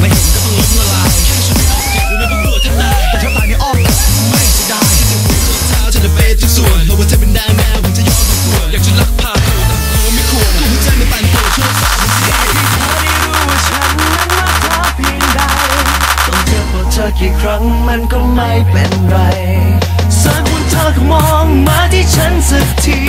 ไม่เห็นก็ต้องล้มละลายแค่ฉันไม่ออกเจ็บหรือไม่ก็กลัวท่านตายแต่ถ้าตายในอ้อมไม่เสียดายที่จะหัวจนเท้าฉันจะเป๊ะทุกส่วนเพราะว่าเธอเป็นนางแมวผมจะยอมทุกส่วนอยากจะลักพาตัวแต่กูไม่ควรกูหัวใจไม่ปั่นตัวช่วยสาวมันเสียที่เธอได้รู้ว่าฉันนั้นรักเธอเพียงใดต้องเจอพบเธอกี่ครั้งมันก็ไม่เป็นไรสักวันเธอก็มองมาที่ฉันสักที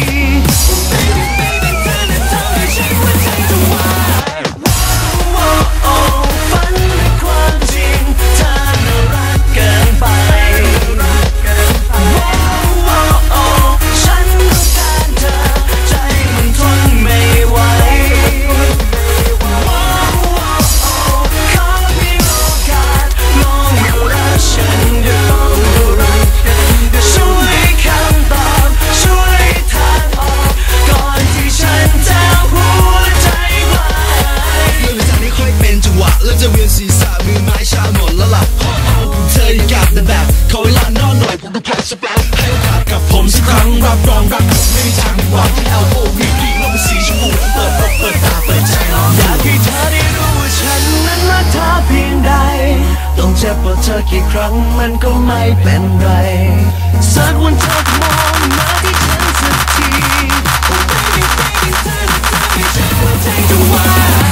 จะเวียนศีรษะมือไม้ชาหมดแล้วล่ะขอเอาเธออย่ากลับแต่แบบขอเวลานอนหน่อยผมก็พอสบายให้โอกาสกับผมสักครั้งรับรองรักผมไม่มีทางผิดหวังที่ LOV ดีโลกเป็นสีชมพูเปิดตาเปิดใจอยากให้เธอได้รู้ว่าฉันนั้นรักเธอเพียงใดต้องเจ็บปวดเธอกี่ครั้งมันก็ไม่เป็นไรสักวันเธอก็มองมาที่ฉันสักที Oh baby baby เธอไม่ใช่หัวใจจะวาย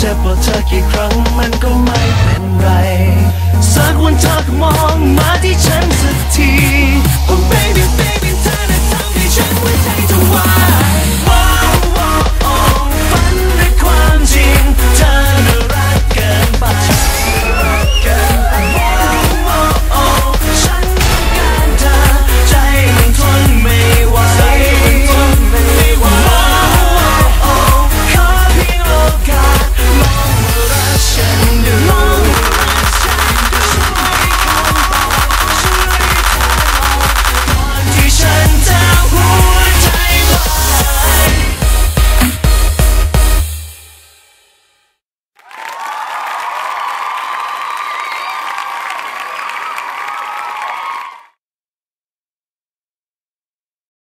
เจ็บปวดเธอกี่ครั้ง